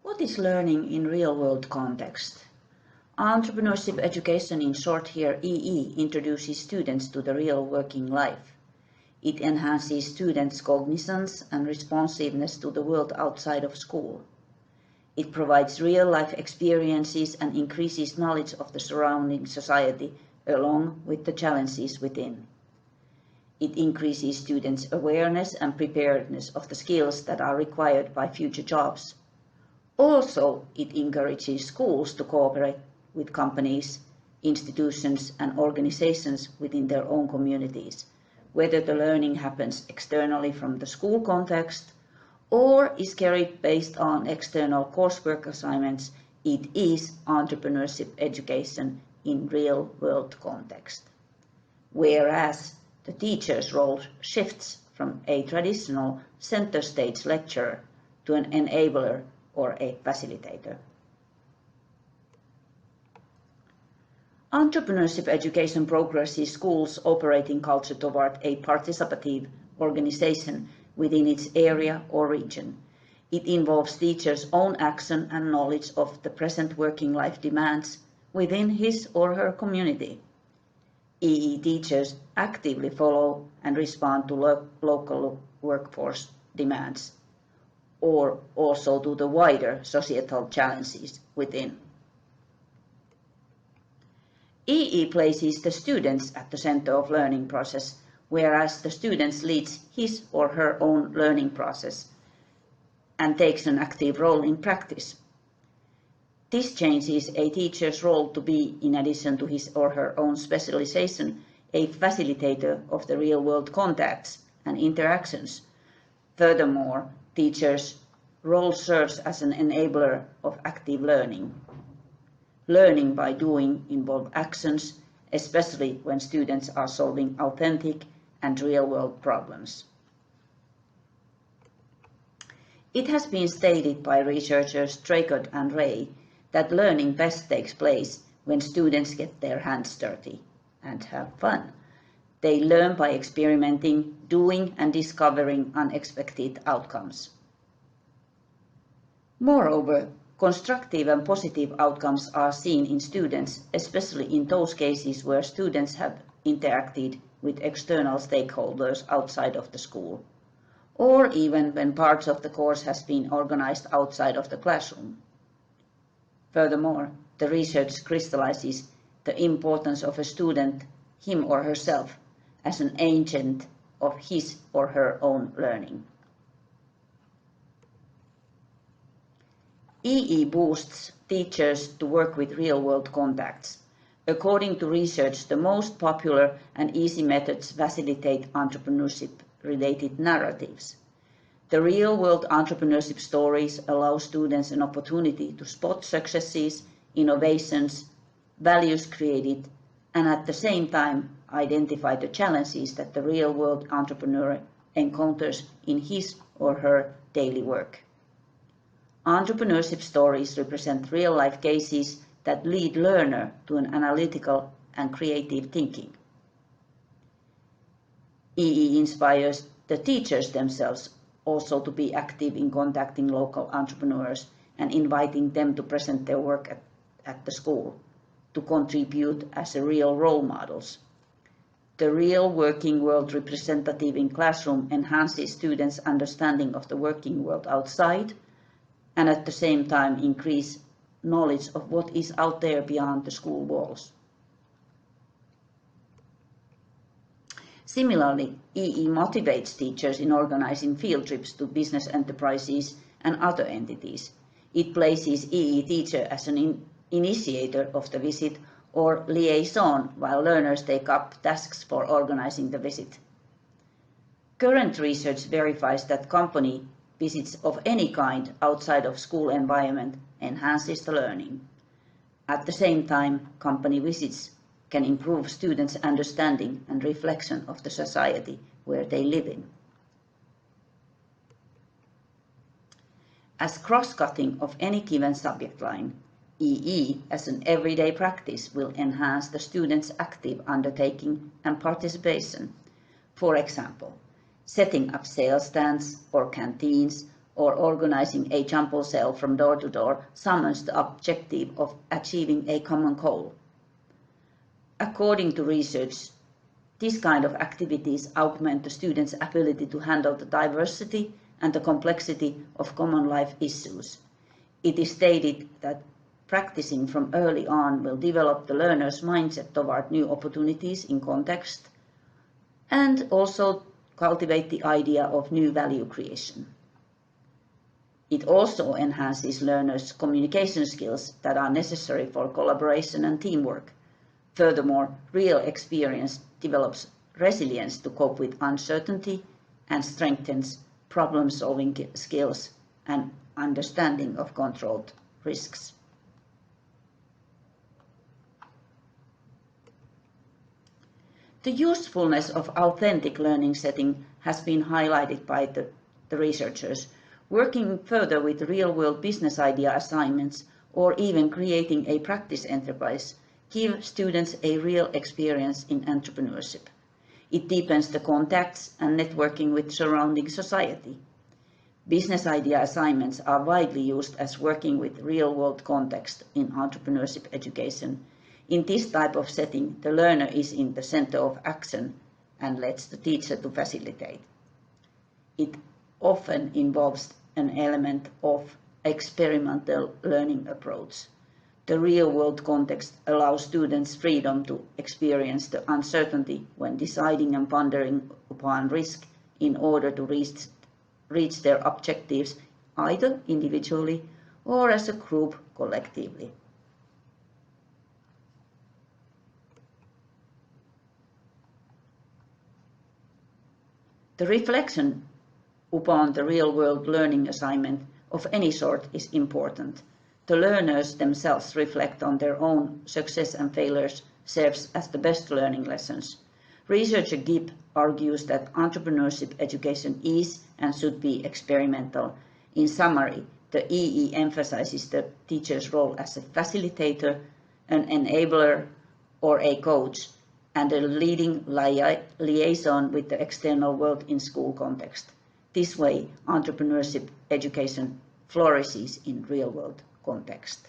What is learning in real-world context? Entrepreneurship education, in short here EE, introduces students to the real working life. It enhances students' cognitions and responsiveness to the world outside of school. It provides real-life experiences and increases knowledge of the surrounding society along with the challenges within. It increases students' awareness and preparedness of the skills that are required by future jobs. Also, it encourages schools to cooperate with companies, institutions and organizations within their own communities, whether the learning happens externally from the school context or is carried based on external coursework assignments. It is entrepreneurship education in real-world context. Whereas the teacher's role shifts from a traditional center-stage lecturer to an enabler or a facilitator. Entrepreneurship education progresses schools' operating culture toward a participative organization within its area or region. It involves teachers' own action and knowledge of the present working life demands within his or her community. EE teachers actively follow and respond to local workforce demands, or also to the wider societal challenges within. EE places the students at the center of learning process, whereas the student leads his or her own learning process and takes an active role in practice. This changes a teacher's role to be, in addition to his or her own specialization, a facilitator of the real-world contacts and interactions. Furthermore, teacher's role serves as an enabler of active learning. Learning by doing involves actions, especially when students are solving authentic and real-world problems. It has been stated by researchers Draycott and Ray that learning best takes place when students get their hands dirty and have fun. They learn by experimenting, doing and discovering unexpected outcomes. Moreover, constructive and positive outcomes are seen in students, especially in those cases where students have interacted with external stakeholders outside of the school, or even when parts of the course has been organized outside of the classroom. Furthermore, the research crystallizes the importance of a student, him or herself, as an agent of his or her own learning. EE boosts teachers to work with real-world contacts. According to research, the most popular and easy methods facilitate entrepreneurship-related narratives. The real-world entrepreneurship stories allow students an opportunity to spot successes, innovations, values created, and at the same time identify the challenges that the real-world entrepreneur encounters in his or her daily work. Entrepreneurship stories represent real-life cases that lead learner to an analytical and creative thinking. EE inspires the teachers themselves also to be active in contacting local entrepreneurs and inviting them to present their work at the school, to contribute as real role models. The real working world representative in classroom enhances students' understanding of the working world outside and at the same time increase knowledge of what is out there beyond the school walls. Similarly, EE motivates teachers in organizing field trips to business enterprises and other entities. It places EE teacher as an initiator of the visit or liaison while learners take up tasks for organizing the visit. Current research verifies that company visits of any kind outside of school environment enhances the learning. At the same time, company visits can improve students' understanding and reflection of the society where they live in. As cross-cutting of any given subject line, EE as an everyday practice will enhance the students' active undertaking and participation. For example, setting up sales stands or canteens or organizing a jumble sale from door to door summons the objective of achieving a common goal. According to research, this kind of activities augment the students' ability to handle the diversity and the complexity of common life issues. It is stated that practicing from early on will develop the learner's mindset toward new opportunities in context and also cultivate the idea of new value creation. It also enhances learners' communication skills that are necessary for collaboration and teamwork. Furthermore, real experience develops resilience to cope with uncertainty and strengthens problem-solving skills and understanding of controlled risks. The usefulness of authentic learning setting has been highlighted by the researchers. Working further with real-world business idea assignments or even creating a practice enterprise give students a real experience in entrepreneurship. It deepens the contacts and networking with surrounding society. Business idea assignments are widely used as working with real-world context in entrepreneurship education. In this type of setting, the learner is in the center of action and lets the teacher to facilitate. It often involves an element of experimental learning approach. The real-world context allows students freedom to experience the uncertainty when deciding and pondering upon risk in order to reach their objectives either individually or as a group collectively. The reflection upon the real-world learning assignment of any sort is important. The learners themselves reflect on their own success and failures serves as the best learning lessons. Researcher Gibb argues that entrepreneurship education is and should be experimental. In summary, the EE emphasizes the teacher's role as a facilitator, an enabler, or a coach, and a leading liaison with the external world in school context. This way, entrepreneurship education flourishes in real-world context.